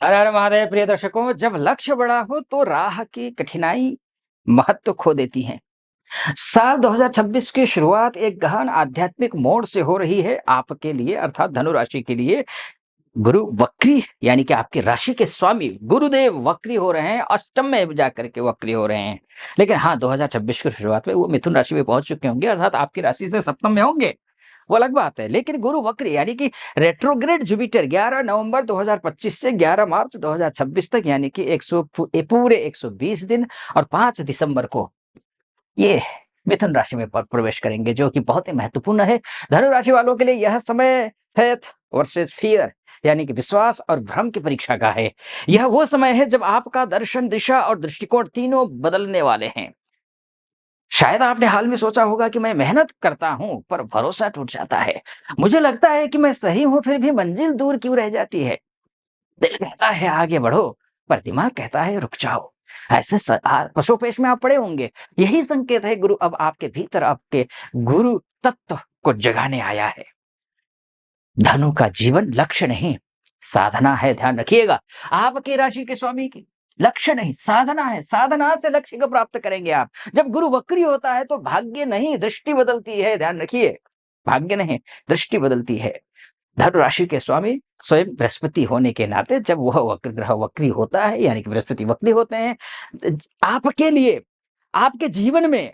हर हर महादेव प्रिय दर्शकों, जब लक्ष्य बड़ा हो तो राह की कठिनाई महत्व खो देती है। साल 2026 की शुरुआत एक गहन आध्यात्मिक मोड़ से हो रही है आपके लिए, अर्थात धनु राशि के लिए। गुरु वक्री यानी कि आपकी राशि के स्वामी गुरुदेव वक्री हो रहे हैं, अष्टम में जाकर के वक्री हो रहे हैं। लेकिन हाँ, 2026 की शुरुआत में वो मिथुन राशि में पहुंच चुके होंगे, अर्थात आपकी राशि से सप्तम में होंगे। वो अलग बात है। लेकिन गुरु वक्र यानी कि रेट्रोग्रेड जुपिटर 11 नवंबर 2025 से 11 मार्च 2026 तक, यानी कि 100 पूरे 120 दिन और 5 दिसंबर को ये मिथुन राशि में प्रवेश करेंगे, जो कि बहुत ही महत्वपूर्ण है। धनु राशि वालों के लिए यह समय फेथ वर्सेस फियर यानी कि विश्वास और भ्रम की परीक्षा का है। यह वो समय है जब आपका दर्शन, दिशा और दृष्टिकोण तीनों बदलने वाले हैं। शायद आपने हाल में सोचा होगा कि मैं मेहनत करता हूं पर भरोसा टूट जाता है। मुझे लगता है कि मैं सही हूं फिर भी मंजिल दूर क्यों रह जाती है। दिल कहता है आगे बढ़ो पर दिमाग कहता है रुक जाओ। ऐसे पशुपेश में आप पड़े होंगे। यही संकेत है गुरु अब आपके भीतर आपके गुरु तत्व को जगाने आया है। धनु का जीवन लक्ष्य नहीं, साधना है, ध्यान रखिएगा। आपकी राशि के स्वामी की लक्ष्य नहीं, साधना है। साधना से लक्ष्य को प्राप्त करेंगे आप। जब गुरु वक्री होता है तो भाग्य नहीं, दृष्टि बदलती है, ध्यान रखिए। भाग्य नहीं, दृष्टि बदलती है। धनु राशि के स्वामी स्वयं बृहस्पति होने के नाते जब वह वक्र ग्रह वक्री होता है, यानी कि बृहस्पति वक्री होते हैं, आपके लिए, आपके जीवन में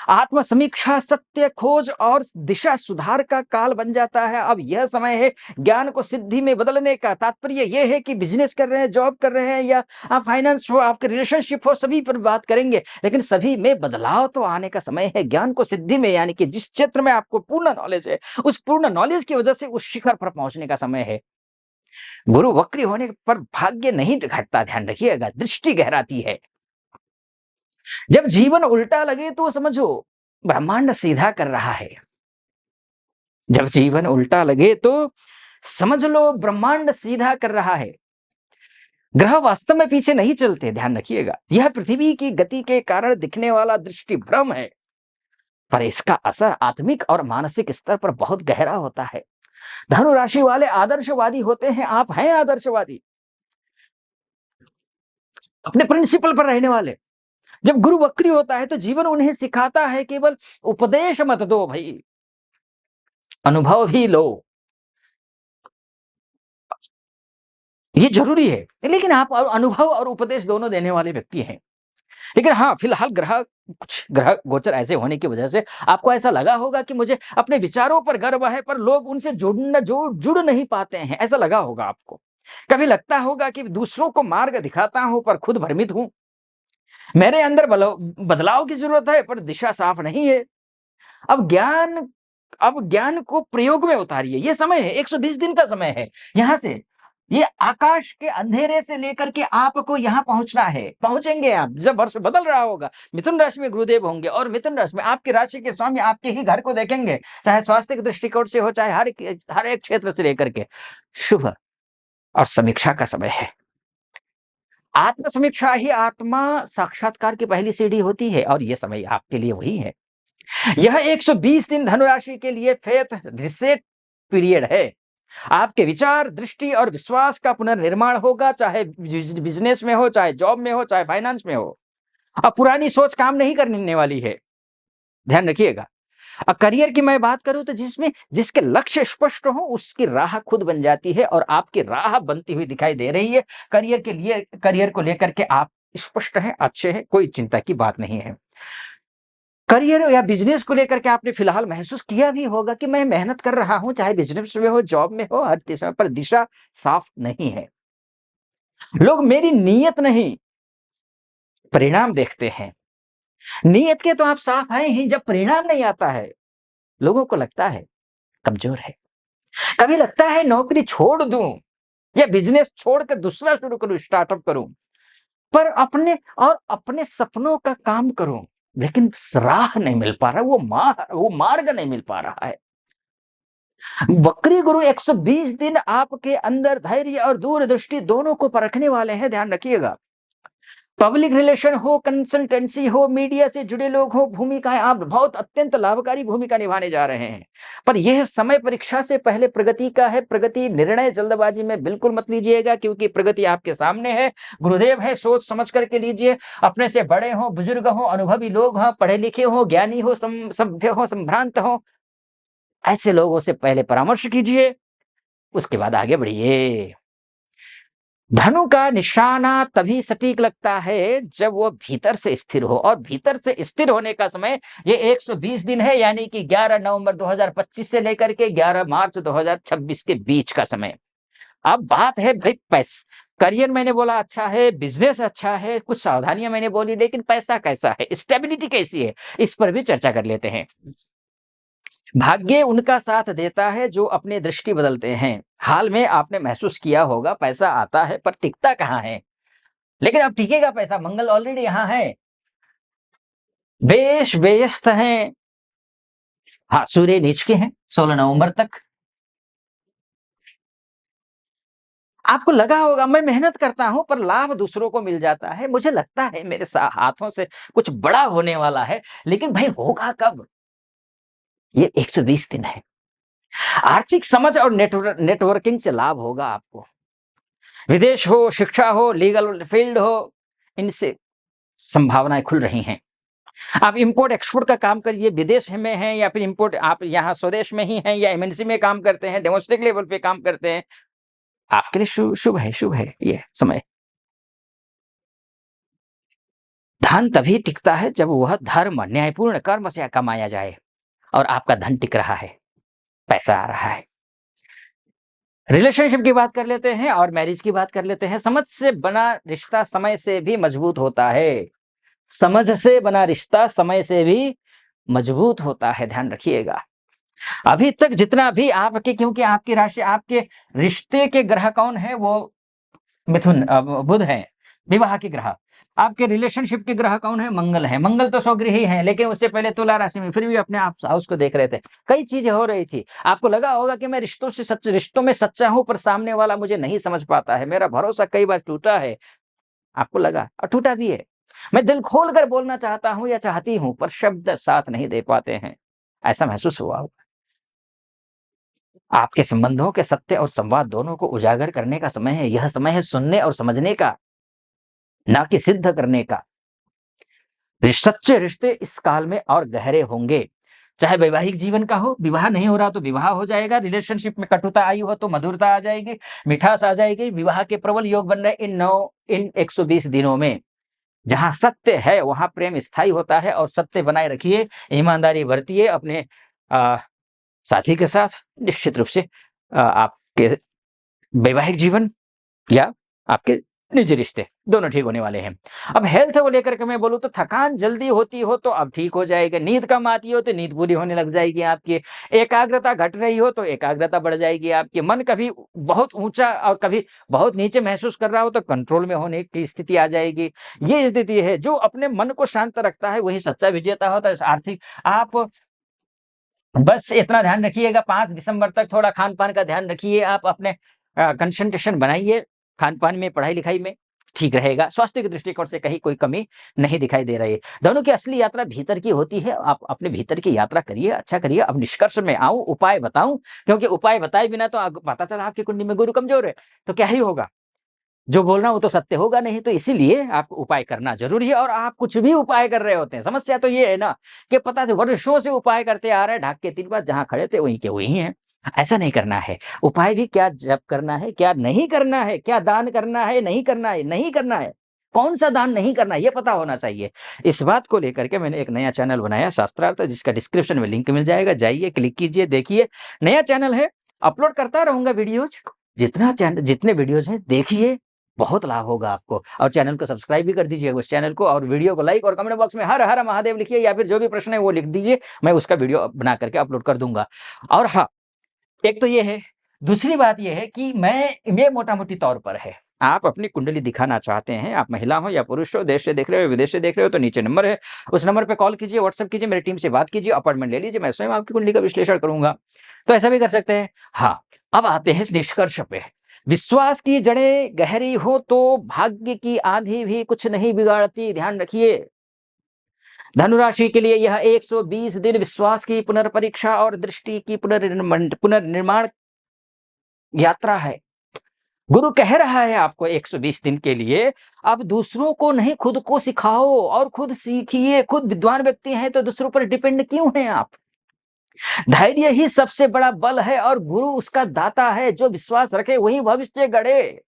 आत्म समीक्षा, सत्य खोज और दिशा सुधार का काल बन जाता है। अब यह समय है ज्ञान को सिद्धि में बदलने का। तात्पर्य यह है कि बिजनेस कर रहे हैं, जॉब कर रहे हैं, या आप फाइनेंस हो, आपके रिलेशनशिप हो, सभी पर बात करेंगे। लेकिन सभी में बदलाव तो आने का समय है। ज्ञान को सिद्धि में यानी कि जिस क्षेत्र में आपको पूर्ण नॉलेज है, उस पूर्ण नॉलेज की वजह से उस शिखर पर पहुंचने का समय है। गुरु वक्री होने पर भाग्य नहीं घटता, ध्यान रखिएगा, दृष्टि गहराती है। जब जीवन उल्टा लगे तो समझो ब्रह्मांड सीधा कर रहा है। जब जीवन उल्टा लगे तो समझ लो ब्रह्मांड सीधा कर रहा है। ग्रह वास्तव में पीछे नहीं चलते, ध्यान रखिएगा। यह पृथ्वी की गति के कारण दिखने वाला दृष्टि भ्रम है, पर इसका असर आत्मिक और मानसिक स्तर पर बहुत गहरा होता है। धनु राशि वाले आदर्शवादी होते हैं, आप हैं आदर्शवादी, अपने प्रिंसिपल पर रहने वाले। जब गुरु वक्री होता है तो जीवन उन्हें सिखाता है केवल उपदेश मत दो भाई, अनुभव भी लो। ये जरूरी है। लेकिन आप अनुभव और उपदेश दोनों देने वाले व्यक्ति हैं। लेकिन हाँ, फिलहाल कुछ ग्रह गोचर ऐसे होने की वजह से आपको ऐसा लगा होगा कि मुझे अपने विचारों पर गर्व है पर लोग उनसे जुड़ नहीं पाते हैं, ऐसा लगा होगा आपको। कभी लगता होगा कि दूसरों को मार्ग दिखाता हूं पर खुद भ्रमित हूं। मेरे अंदर बदलाव की जरूरत है पर दिशा साफ नहीं है। अब ज्ञान अब ज्ञान को प्रयोग में उतारिए। ये समय है, 120 दिन का समय है। यहां से ये आकाश के अंधेरे से लेकर के आपको यहां पहुंचना है। पहुंचेंगे आप जब वर्ष बदल रहा होगा। मिथुन राशि में गुरुदेव होंगे और मिथुन राशि में आपकी राशि के स्वामी आपके ही घर को देखेंगे, चाहे स्वास्थ्य के दृष्टिकोण से हो, चाहे हर एक क्षेत्र से लेकर के। शुभ और समीक्षा का समय है। आत्म समीक्षा ही आत्मा साक्षात्कार की पहली सीढ़ी होती है और यह समय आपके लिए वही है। यह 120 दिन धनुराशि के लिए फेथ रिसेट पीरियड है। आपके विचार, दृष्टि और विश्वास का पुनर्निर्माण होगा, चाहे बिजनेस में हो, चाहे जॉब में हो, चाहे फाइनेंस में हो। अब पुरानी सोच काम नहीं करने वाली है, ध्यान रखिएगा। अब करियर की मैं बात करूं तो जिसके लक्ष्य स्पष्ट हो उसकी राह खुद बन जाती है और आपकी राह बनती हुई दिखाई दे रही है। करियर को लेकर के आप स्पष्ट हैं, अच्छे हैं, कोई चिंता की बात नहीं है। करियर या बिजनेस को लेकर के आपने फिलहाल महसूस किया भी होगा कि मैं मेहनत कर रहा हूं, चाहे बिजनेस में हो, जॉब में हो, हर दिशा पर दिशा साफ नहीं है। लोग मेरी नीयत नहीं, परिणाम देखते हैं। नीयत के तो आप साफ हैं ही, जब परिणाम नहीं आता है लोगों को लगता है कमजोर है। कभी लगता है नौकरी छोड़ दूं या बिजनेस छोड़कर दूसरा शुरू करूं, स्टार्टअप करूं, पर अपने सपनों का काम करूं, लेकिन राह नहीं मिल पा रहा, वो मार्ग नहीं मिल पा रहा है। वक्री गुरु 120 दिन आपके अंदर धैर्य और दूरदृष्टि दोनों को परखने वाले हैं, ध्यान रखिएगा। पब्लिक रिलेशन हो, कंसल्टेंसी हो, मीडिया से जुड़े लोग हो, भूमिकाएँ आप बहुत अत्यंत लाभकारी भूमिका निभाने जा रहे हैं। पर यह समय परीक्षा से पहले प्रगति का है, प्रगति निर्णय जल्दबाजी में बिल्कुल मत लीजिएगा क्योंकि प्रगति आपके सामने है, गुरुदेव है, सोच समझ कर के लीजिए। अपने से बड़े हों, बुजुर्ग हों, अनुभवी लोग हों, पढ़े-लिखे हों, ज्ञानी हो, सभ्य हो, संभ्रांत हों, ऐसे लोगों से पहले परामर्श कीजिए, उसके बाद आगे बढ़िए। धनु का निशाना तभी सटीक लगता है जब वो भीतर से स्थिर हो और भीतर से स्थिर होने का समय ये 120 दिन है यानी कि 11 नवंबर 2025 से लेकर के 11 मार्च 2026 के बीच का समय। अब बात है भाई करियर मैंने बोला अच्छा है, बिजनेस अच्छा है, कुछ सावधानियां मैंने बोली लेकिन पैसा कैसा है, स्टेबिलिटी कैसी है, इस पर भी चर्चा कर लेते हैं। भाग्य उनका साथ देता है जो अपनी दृष्टि बदलते हैं। हाल में आपने महसूस किया होगा पैसा आता है पर टिकता कहाँ है। लेकिन अब टिकेगा पैसा, मंगल ऑलरेडी यहाँ है। देश व्यस्त हैं। हाँ, सूर्य नीच के हैं 16 नवंबर तक। आपको लगा होगा मैं मेहनत करता हूं पर लाभ दूसरों को मिल जाता है, मुझे लगता है मेरे हाथों से कुछ बड़ा होने वाला है, लेकिन भाई होगा कब? ये 120 दिन है। आर्थिक समझ और नेटवर्किंग से लाभ होगा आपको। विदेश हो, शिक्षा हो, लीगल फील्ड हो, इनसे संभावनाएं खुल रही हैं। आप इंपोर्ट एक्सपोर्ट का काम करिए, विदेश में हैं या फिर इंपोर्ट आप यहाँ स्वदेश में ही हैं या एमएनसी में काम करते हैं, डोमेस्टिक लेवल पे काम करते हैं, आपके लिए शुभ है ये समय। धन तभी टिकता है जब वह धर्म, न्यायपूर्ण कर्म से कमाया जाए और आपका धन टिक रहा है, पैसा आ रहा है। रिलेशनशिप की बात कर लेते हैं और मैरिज की बात कर लेते हैं। समझ से बना रिश्ता समय से भी मजबूत होता है। समझ से बना रिश्ता समय से भी मजबूत होता है, ध्यान रखिएगा। अभी तक जितना भी आपके, क्योंकि आपकी राशि, आपके रिश्ते के ग्रह कौन है? वो मिथुन, बुध है, विवाह के ग्रह। आपके रिलेशनशिप के ग्रह कौन है? मंगल है। मंगल तो स्वगृही है, लेकिन उससे पहले तुला राशि में, फिर भी अपने आप हाउस को देख रहे थे। कई चीजें हो रही थी। आपको लगा होगा कि मैं रिश्तों में सच्चा हूं पर सामने वाला मुझे नहीं समझ पाता है, मेरा भरोसा कई बार टूटा है। आपको लगा और टूटा भी है। मैं दिल खोल कर बोलना चाहता हूं या चाहती हूं पर शब्द साथ नहीं दे पाते हैं, ऐसा महसूस हुआ होगा। आपके संबंधों के सत्य और संवाद दोनों को उजागर करने का समय है। यह समय है सुनने और समझने का, ना कि सिद्ध करने का। सच्चे रिश्ते इस काल में और गहरे होंगे। चाहे वैवाहिक जीवन का हो, विवाह नहीं हो रहा तो विवाह हो जाएगा, रिलेशनशिप में कटुता आई हो तो मधुरता आ जाएगी, मिठास आ जाएगी। विवाह के प्रबल योग बन रहे इन 120 दिनों में। जहां सत्य है वहां प्रेम स्थायी होता है और सत्य बनाए रखिए, ईमानदारी बरतिए अपने आ, साथी के साथ। निश्चित रूप से आपके वैवाहिक जीवन या आपके निजी रिश्ते दोनों ठीक होने वाले हैं। अब हेल्थ को लेकर के मैं बोलूं तो थकान जल्दी होती हो तो अब ठीक हो जाएगा, नींद कम आती हो तो नींद पूरी होने लग जाएगी आपकी, एकाग्रता घट रही हो तो एकाग्रता बढ़ जाएगी आपकी, मन कभी बहुत ऊंचा और कभी बहुत नीचे महसूस कर रहा हो तो कंट्रोल में होने की स्थिति आ जाएगी। ये स्थिति है। जो अपने मन को शांत रखता है वही सच्चा विजेता होता है। आर्थिक आप बस इतना ध्यान रखिएगा, 5 दिसंबर तक थोड़ा खान-पान का ध्यान रखिए, आप अपने कंसंट्रेशन बनाइए खान-पान में, पढ़ाई-लिखाई में, ठीक रहेगा। स्वास्थ्य के दृष्टिकोण से कहीं कोई कमी नहीं दिखाई दे रही है। दोनों की असली यात्रा भीतर की होती है, आप अपने भीतर की यात्रा करिए, अच्छा करिए। अब निष्कर्ष में आऊँ, उपाय बताऊँ, क्योंकि उपाय बताए बिना तो पता चला आपकी कुंडली में गुरु कमज़ोर है, तो क्या ही होगा? जो बोलना वो तो सत्य होगा नहीं, तो इसीलिए आपको उपाय करना ज़रूरी है और आप कुछ भी उपाय कर रहे होते हैं। समस्या तो ये है ना कि पता है वर्षों से उपाय करते आ रहे हैं, ढाक के 3 बार जहाँ खड़े थे वहीं के वहीं हैं। ऐसा नहीं करना है। उपाय भी क्या जप करना है, क्या नहीं करना है, क्या दान करना है, नहीं करना है, नहीं करना है। कौन-सा दान नहीं करना है, ये पता होना चाहिए। इस बात को लेकर के मैंने एक नया चैनल बनाया शास्त्रार्थ, जिसका डिस्क्रिप्शन में लिंक मिल जाएगा। जाइए, क्लिक कीजिए, देखिए। नया चैनल है, अपलोड करता रहूँगा वीडियोज़। जितने वीडियोज़ हैं देखिए, बहुत लाभ होगा आपको। और चैनल को सब्सक्राइब भी कर दीजिएगा उस चैनल को, और वीडियो को लाइक और कमेंट बॉक्स में हर हर महादेव लिखिए या फिर जो भी प्रश्न है वो लिख दीजिए, मैं उसका वीडियो बना करके अपलोड कर दूंगा। और हाँ, एक तो ये है, दूसरी बात ये है कि ये मोटा-मोटी तौर पर है। आप अपनी कुंडली दिखाना चाहते हैं, आप महिला हो या पुरुष हो, देश से देख रहे हो, विदेश से देख रहे हो, तो नीचे नंबर है, उस नंबर पे कॉल कीजिए, व्हाट्सएप कीजिए, मेरी टीम से बात कीजिए, अपॉइंटमेंट ले लीजिए, मैं स्वयं आपकी कुंडली का विश्लेषण करूँगा। तो ऐसा भी कर सकते हैं। हाँ, अब आते हैं इस निष्कर्ष पे। विश्वास की जड़ें गहरी हो तो भाग्य की आंधी भी कुछ नहीं बिगाड़ती, ध्यान रखिए। धनुराशि के लिए यह 120 दिन विश्वास की पुनर्परीक्षा और दृष्टि की पुनर्निर्माण यात्रा है। गुरु कह रहा है आपको 120 दिन के लिए, अब दूसरों को नहीं खुद को सिखाओ और खुद सीखिए। खुद विद्वान व्यक्ति हैं तो दूसरों पर डिपेंड क्यों हैं आप? धैर्य ही सबसे बड़ा बल है और गुरु उसका दाता है। जो विश्वास रखे वही भविष्य गढ़े।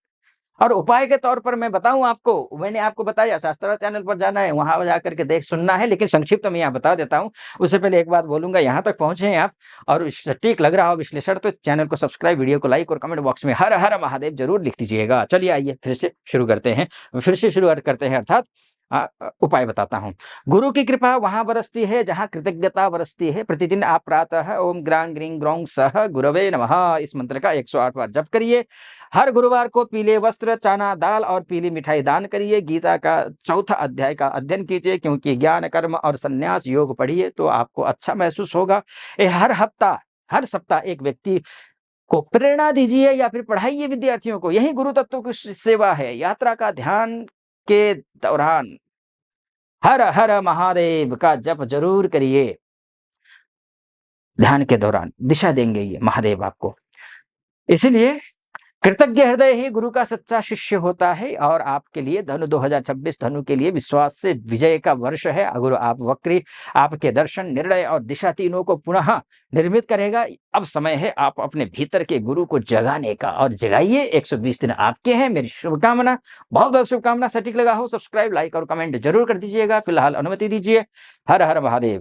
और उपाय के तौर पर मैं बताऊं आपको, मैंने आपको बताया शास्त्रा चैनल पर जाना है, वहां जाकर के देख सुनना है, लेकिन संक्षिप्त में यहाँ बता देता हूं। उससे पहले एक बात बोलूंगा, यहाँ तक पहुंचे हैं आप और सटीक लग रहा हो विश्लेषण तो चैनल को सब्सक्राइब, वीडियो को लाइक और कमेंट बॉक्स में हर हर महादेव जरूर लिख दीजिएगा। चलिए आइए फिर से शुरू करते हैं, अर्थात उपाय बताता हूँ। गुरु की कृपा वहां बरसती है जहां कृतज्ञता बरसती है। प्रतिदिन आप प्रातः ओम ग्रां ग्रीं ग्रौं सह गुरवे नमः इस मंत्र का 108 बार जप करिए। हर गुरुवार को पीले वस्त्र, चना दाल और पीली मिठाई दान करिए। गीता का चौथा अध्याय का अध्ययन कीजिए, क्योंकि ज्ञान कर्म और संन्यास योग पढ़िए तो आपको अच्छा महसूस होगा। हर सप्ताह एक व्यक्ति को प्रेरणा दीजिए या फिर पढ़ाइए विद्यार्थियों को। यही गुरु तत्वों की सेवा है। यात्रा का ध्यान के दौरान हर हर महादेव का जप जरूर करिए। ध्यान के दौरान दिशा देंगे ये महादेव आपको। इसीलिए कृतज्ञ हृदय ही गुरु का सच्चा शिष्य होता है। और आपके लिए धनु 2026 धनु के लिए विश्वास से विजय का वर्ष है। अगर आप वक्री, आपके दर्शन, निर्णय और दिशा तीनों को पुनः निर्मित करेगा। अब समय है आप अपने भीतर के गुरु को जगाने का, और जगाइए। 120 दिन आपके हैं। मेरी शुभकामना, बहुत बहुत शुभकामना। सटीक लगा हो सब्सक्राइब, लाइक और कमेंट जरूर कर दीजिएगा। फिलहाल अनुमति दीजिए। हर हर महादेव।